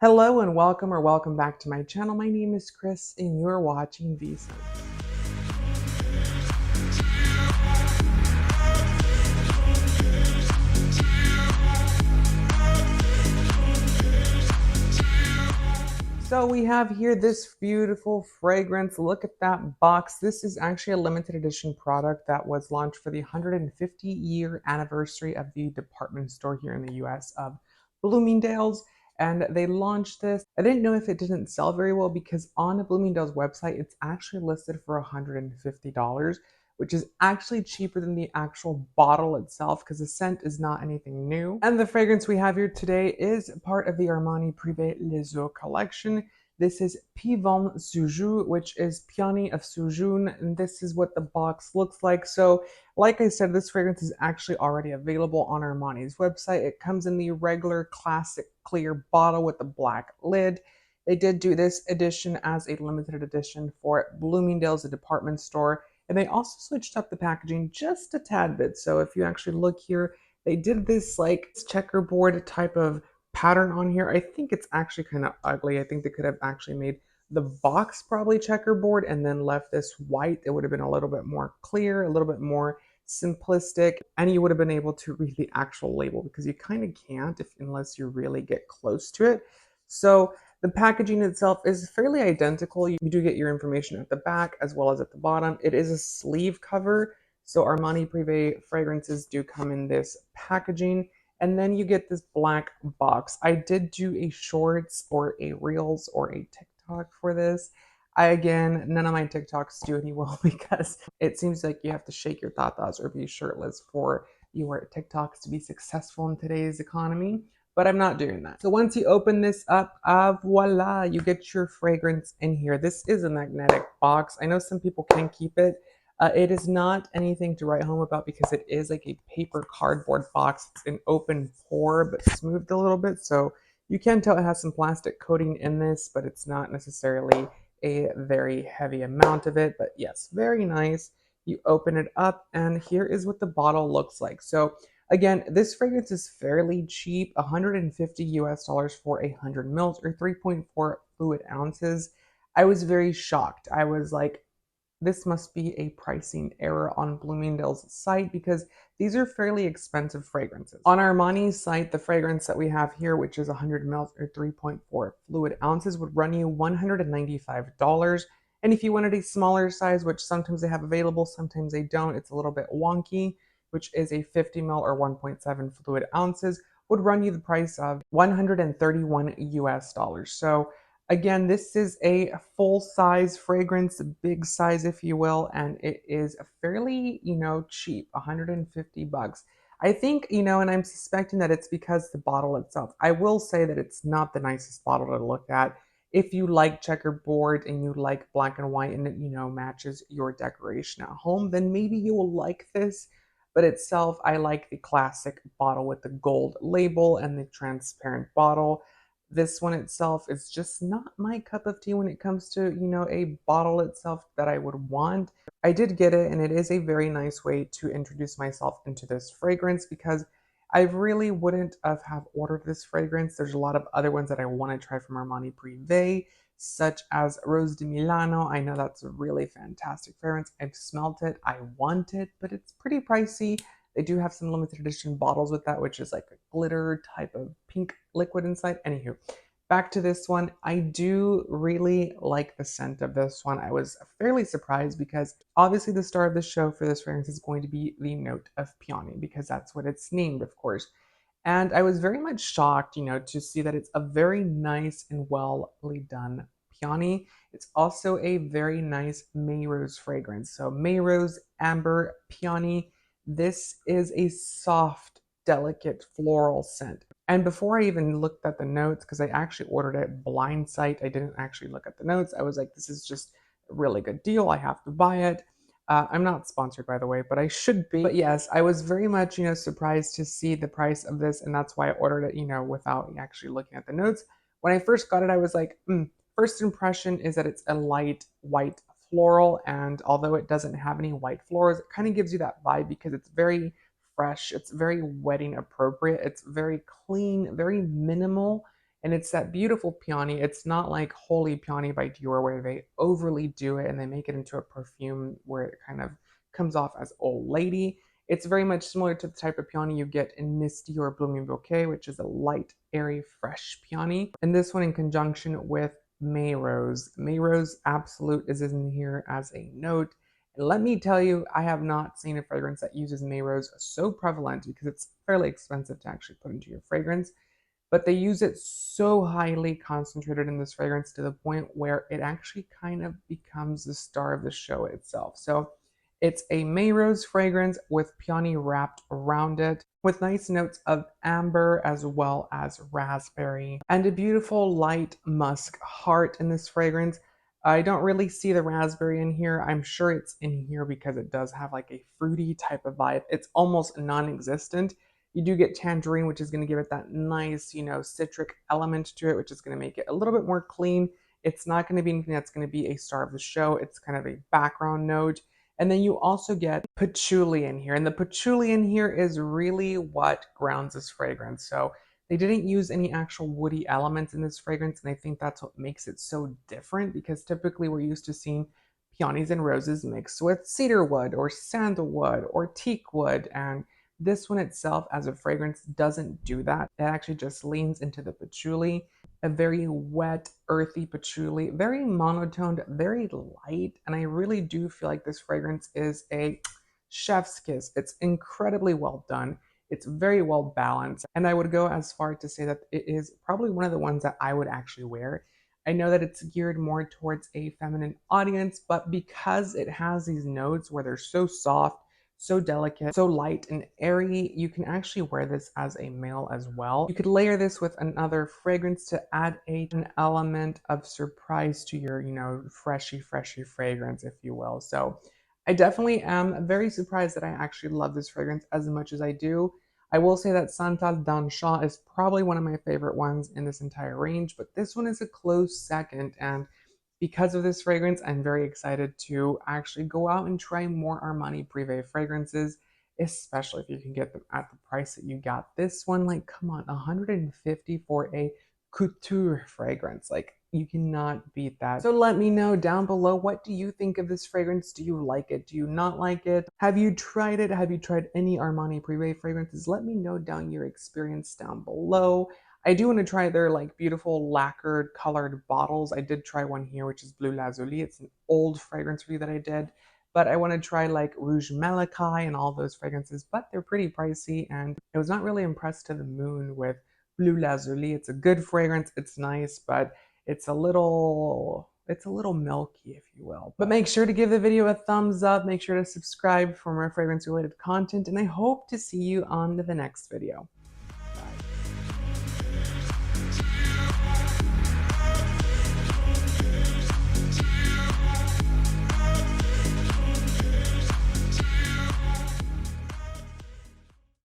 Hello and welcome back to my channel. My name is Chris and you're watching Visa. So we have here this beautiful fragrance. Look at that box. This is actually a limited edition product that was launched for the 150-year anniversary of the department store here in the US of Bloomingdale's. And they launched this. I didn't know if it didn't sell very well because on Bloomingdale's website, it's actually listed for $150, which is actually cheaper than the actual bottle itself because the scent is not anything new. And the fragrance we have here today is part of the Armani Privé Pivoine collection. This is Pivoine Suzhou, which is Peony of Suzhou, and this is what the box looks like. So, like I said, this fragrance is actually already available on Armani's website. It comes in the regular classic clear bottle with the black lid. They did do this edition as a limited edition for Bloomingdale's, a department store. And they also switched up the packaging just a tad bit. So if you actually look here, they did this like checkerboard type of pattern on here. I think it's actually kind of ugly. I think they could have actually made the box probably checkerboard and then left this white. It would have been a little bit more clear, a little bit more simplistic, and you would have been able to read the actual label because you kind of can't unless you really get close to it. So the packaging itself is fairly identical. You do get your information at the back as well as at the bottom. It is a sleeve cover, so Armani Privé fragrances do come in this packaging. And then you get this black box. I did do a shorts or a reels or a TikTok for this. Again, none of my TikToks do any well because it seems like you have to shake your tatas or be shirtless for your TikToks to be successful in today's economy. But I'm not doing that. So once you open this up, voila, you get your fragrance in here. This is a magnetic box. I know some people can keep it. It is not anything to write home about because it is like a paper cardboard box. It's an open pore but smoothed a little bit. So you can tell it has some plastic coating in this, but it's not necessarily a very heavy amount of it. But yes, very nice. You open it up and here is what the bottle looks like. So again, this fragrance is fairly cheap, 150 US dollars for 100 mils or 3.4 fluid ounces. I was very shocked. I was like, this must be a pricing error on Bloomingdale's site because these are fairly expensive fragrances. On Armani's site, the fragrance that we have here, which is 100 ml or 3.4 fluid ounces, would run you $195. And if you wanted a smaller size, which sometimes they have available, sometimes they don't, it's a little bit wonky, which is a 50 ml or 1.7 fluid ounces, would run you the price of 131 US dollars. So again, this is a full size fragrance, big size, if you will, and it is fairly, cheap, 150 bucks. I think, and I'm suspecting that it's because the bottle itself. I will say that it's not the nicest bottle to look at. If you like checkerboard and you like black and white and it, matches your decoration at home, then maybe you will like this. But itself, I like the classic bottle with the gold label and the transparent bottle. This one itself is just not my cup of tea when it comes to, a bottle itself that I would want. I did get it, and it is a very nice way to introduce myself into this fragrance because I really wouldn't have ordered this fragrance. There's a lot of other ones that I want to try from Armani Privé, such as Rose de Milano. I know that's a really fantastic fragrance. I've smelt it. I want it, but it's pretty pricey. They do have some limited edition bottles with that, which is like a glitter type of pink liquid inside. Anywho, back to this one. I do really like the scent of this one. I was fairly surprised because obviously the star of the show for this fragrance is going to be the note of peony because that's what it's named, of course. And I was very much shocked, to see that it's a very nice and well done peony. It's also a very nice May Rose fragrance. So May Rose, amber, peony. This is a soft, delicate floral scent. And before I even looked at the notes, because I actually ordered it blind sight, I didn't actually look at the notes. I was like, this is just a really good deal. I have to buy it. I'm not sponsored, by the way, but I should be. But yes, I was very much, surprised to see the price of this, and that's why I ordered it, without actually looking at the notes. When I first got it, I was like, first impression is that it's a light white floral, and although it doesn't have any white florals, it kind of gives you that vibe because it's very fresh, it's very wedding appropriate, it's very clean, very minimal, And it's that beautiful peony. It's not like Holy Peony by Dior where they overly do it and they make it into a perfume where it kind of comes off as old lady. It's very much similar to the type of peony you get in Misty or Blooming Bouquet, which is a light, airy, fresh peony. And this one in conjunction with May Rose. May Rose Absolute is in here as a note. And let me tell you, I have not seen a fragrance that uses May Rose so prevalent because it's fairly expensive to actually put into your fragrance. But they use it so highly concentrated in this fragrance to the point where it actually kind of becomes the star of the show itself. So it's a May Rose fragrance with peony wrapped around it, with nice notes of amber as well as raspberry, and a beautiful light musk heart in this fragrance. I don't really see the raspberry in here. I'm sure it's in here because it does have like a fruity type of vibe. It's almost non-existent. You do get tangerine, which is going to give it that nice, citric element to it, which is going to make it a little bit more clean. It's not going to be anything that's going to be a star of the show. It's kind of a background note. And then you also get patchouli in here. And the patchouli in here is really what grounds this fragrance. So they didn't use any actual woody elements in this fragrance. And I think that's what makes it so different because typically we're used to seeing peonies and roses mixed with cedar wood or sandalwood or teak wood. And this one itself as a fragrance doesn't do that. It actually just leans into the patchouli, a very wet, earthy patchouli, very monotoned, very light. And I really do feel like this fragrance is a chef's kiss. It's incredibly well done. It's very well balanced. And I would go as far to say that it is probably one of the ones that I would actually wear. I know that it's geared more towards a feminine audience, but because it has these notes where they're so soft, so delicate, so light and airy, you can actually wear this as a male as well. You could layer this with another fragrance to add an element of surprise to your, freshy fragrance, if you will. So I definitely am very surprised that I actually love this fragrance as much as I do. I will say that Santal d'Anchat is probably one of my favorite ones in this entire range, but this one is a close second. And because of this fragrance, I'm very excited to actually go out and try more Armani Privé fragrances, especially if you can get them at the price that you got this one. Like, come on, 150 for a couture fragrance. Like, you cannot beat that. So let me know down below, what do you think of this fragrance? Do you like it? Do you not like it? Have you tried it? Have you tried any Armani Privé fragrances? Let me know down your experience down below. I do want to try their like beautiful lacquered colored bottles. I did try one here, which is Bleu Lazuli. It's an old fragrance review that I did, but I want to try like Rouge Malachi and all those fragrances, but they're pretty pricey, and I was not really impressed to the moon with Bleu Lazuli. It's a good fragrance. It's nice, but it's a little milky, if you will. But make sure to give the video a thumbs up. Make sure to subscribe for more fragrance related content, and I hope to see you on the next video.